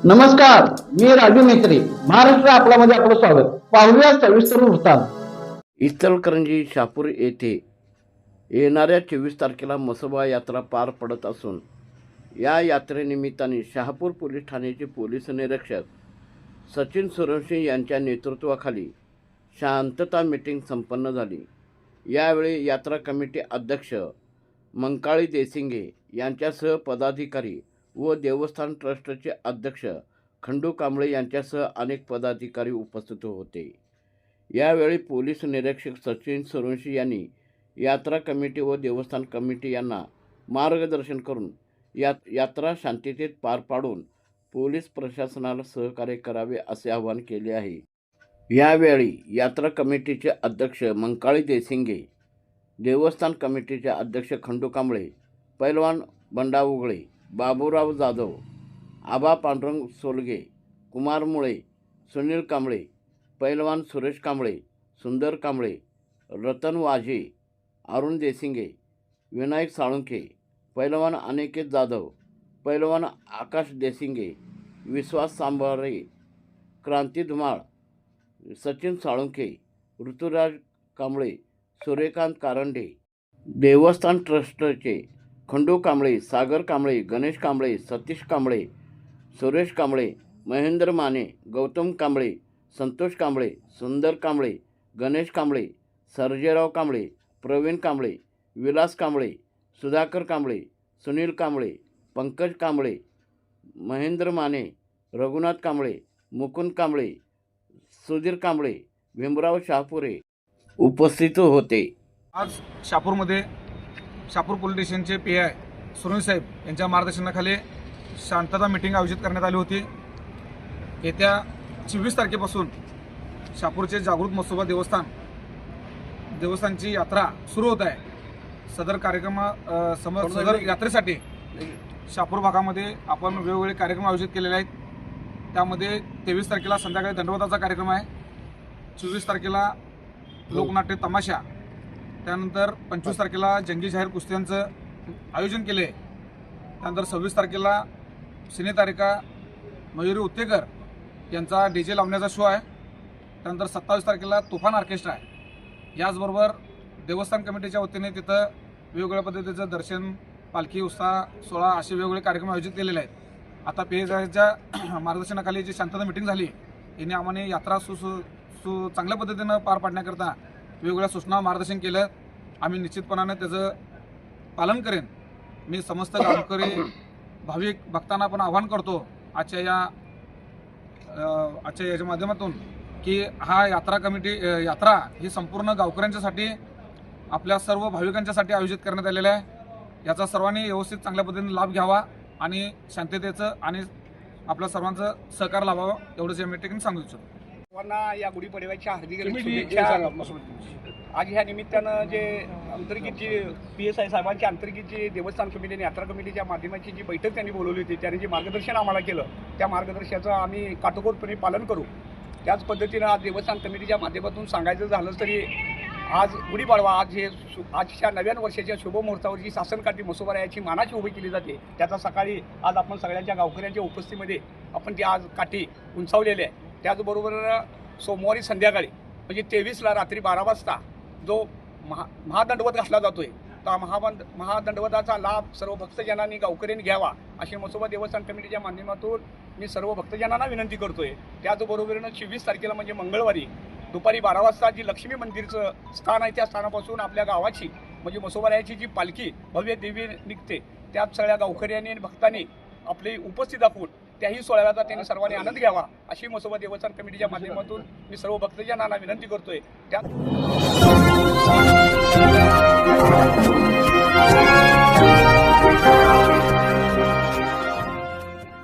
नमस्कार, मी राजू मेत्री. महाराष्ट्र आपल्यामध्ये आपलं स्वागत. पाहूया सविस्तर वृत्तांत. इचलकरंजी शहापूर येथे येणाऱ्या 24 तारखेला म्हसोबा यात्रा पार पडत असून या यात्रेनिमित्ताने शहापूर पोलीस ठाण्याचे पोलीस निरीक्षक सचिन सूर्यवंशी यांच्या नेतृत्वाखाली शांतता मीटिंग संपन्न झाली. यावेळी यात्रा कमिटी अध्यक्ष मंकाळी देसिंगे यांच्यासह पदाधिकारी व देवस्थान ट्रस्टचे अध्यक्ष खंडू कांबळे यांच्यासह अनेक पदाधिकारी उपस्थित होते. यावेळी पोलीस निरीक्षक सचिन सूर्यवंशी यांनी यात्रा कमिटी व देवस्थान कमिटी यांना मार्गदर्शन करून यात्रा शांततेत पार पाडून पोलीस प्रशासनाला सहकार्य करावे असे आवाहन केले आहे. यावेळी यात्रा कमिटीचे अध्यक्ष मंकाळी देसिंगे, देवस्थान कमिटीचे अध्यक्ष खंडू कांबळे, पैलवान बंडा उगळे, बाबूराव जाधव, आबा पांडुरंग सोलगे, कुमार मुळे, सुनील कांबळे, पैलवान सुरेश कांबळे, सुंदर कांबळे, रतन वाझे, अरुण देसिंगे, विनायक साळुंखे, पैलवान अनिकेत जाधव, पैलवान आकाश देसिंगे, विश्वास सांबारे, क्रांती धुमाळ, सचिन साळुंखे, ऋतुराज कांबळे, सूर्यकांत कारंडे, देवस्थान ट्रस्टचे खंडू कांबळे, सागर कांबळे, गणेश कांबळे, सतीश कांबळे, सुरेश कांबळे, महेंद्र माने, गौतम कांबळे, संतोष कांबळे, सुंदर कांबळे, गणेश कांबळे, सर्जेराव कांबळे, प्रवीण कांबळे, विलास कांबळे, सुधाकर कांबळे, सुनील कांबळे, पंकज कांबळे, महेंद्र माने, रघुनाथ कांबळे, मुकुंद कांबळे, सुधीर कांबळे, भीमराव शहापुरे उपस्थित होते. आज शहापूरमध्ये शहापूर पोलीस स्टेशनचे PI सूर्यवंशी साहेब यांच्या मार्गदर्शनाखाली शांतता मीटिंग आयोजित करण्यात आली होती. येत्या 24 तारखेपासून शहापूरचे जागृत म्हसोबा देवस्थानची यात्रा सुरू होत आहे. सदर यात्रेसाठी शहापूर भागामध्ये आपण वेगवेगळे कार्यक्रम आयोजित केलेले आहेत. त्यामध्ये 23 तारखेला संध्याकाळी दंडवताचा कार्यक्रम आहे, 24 तारखेला लोकनाट्य तमाशा, त्यानंतर 25 तारखेला जंगी जाहीर कुस्त्यांचं आयोजन केले. त्यानंतर 26 तारखेला सिनेतारिका मयुरी उत्तेकर यांचा DJ लावण्याचा शो आहे. त्यानंतर 27 तारखेला तुफान ऑर्केस्ट्रा आहे. याचबरोबर देवस्थान कमिटीच्या वतीने तिथं वेगवेगळ्या पद्धतीचं दर्शन, पालखी, उत्साह सोहळा असे वेगवेगळे कार्यक्रम आयोजित केलेले आहेत. आता PI साहेबांच्या मार्गदर्शनाखाली जी शांतता मीटिंग झाली याने आम्हाला यात्रा चांगल्या पद्धतीनं पार पाडण्याकरता वेगवेगळ्या सूचना मार्गदर्शन केलं. आम्ही निश्चितपणाने त्याचं पालन करेन. मी समस्त गावकरी भाविक भक्तांना पण आवाहन करतो आजच्या याच्या माध्यमातून की यात्रा ही संपूर्ण गावकऱ्यांच्यासाठी, आपल्या सर्व भाविकांच्यासाठी आयोजित करण्यात आलेलं आहे. याचा सर्वांनी व्यवस्थित चांगल्या पद्धतीने लाभ घ्यावा आणि शांततेचं आणि आपल्या सर्वांचं सहकार लाभावं एवढंच या मीटिंग सांगू इच्छितो. सर्वांना या गुढीपाडव्याच्या हार्दिक शुभेच्छा. आज ह्या निमित्तानं जे अंतर्गत जी PSI साहेबांच्या अंतर्गत जी देवस्थान कमिटी आणि यात्रा कमिटीच्या माध्यमाची जी बैठक त्यांनी बोलवली होती, त्यांनी जे मार्गदर्शन आम्हाला केलं त्या मार्गदर्शनाचं आम्ही काटेकोरपणे पालन करू. त्याच पद्धतीनं आज देवस्थान कमिटीच्या माध्यमातून सांगायचं झालं तरी आज गुढीपाडवा, आजच्या नव्या वर्षाच्या शुभमुहूर्तावर जी शासनकाठी म्हसोबा याची मानाची उभी केली जाते, त्याचा सकाळी आज आपण सगळ्यांच्या गावकऱ्यांच्या उपस्थितीमध्ये आपण ती आज काठी उंचावलेली आहे. त्याचबरोबर सोमवारी संध्याकाळी म्हणजे 23ला रात्री 12 वाजता जो महादंडवत घातला जातोय, त्या महादंडवताचा लाभ सर्व भक्तजनांनी गावकऱ्यांनी घ्यावा अशी म्हसोबा देवस्थान कमिटीच्या माध्यमातून मी सर्व भक्तजनांना विनंती करतोय. त्याचबरोबरीनं 24 तारखेला म्हणजे मंगळवारी दुपारी 12 वाजता जी लक्ष्मी मंदिरचं स्थान आहे त्या स्थानापासून आपल्या गावाची म्हणजे म्हसोबारायाची जी पालखी भव्य दिव्य निघते, त्यात सगळ्या गावकऱ्यांनी आणि भक्तांनी आपली उपस्थिती दाखवून त्याही सोहळ्याचा त्यांनी सर्वांनी आनंद घ्यावा अशी म्हसोबा देवस्थान कमिटीच्या माध्यमातून मी सर्व भक्तजनांना विनंती करतोय.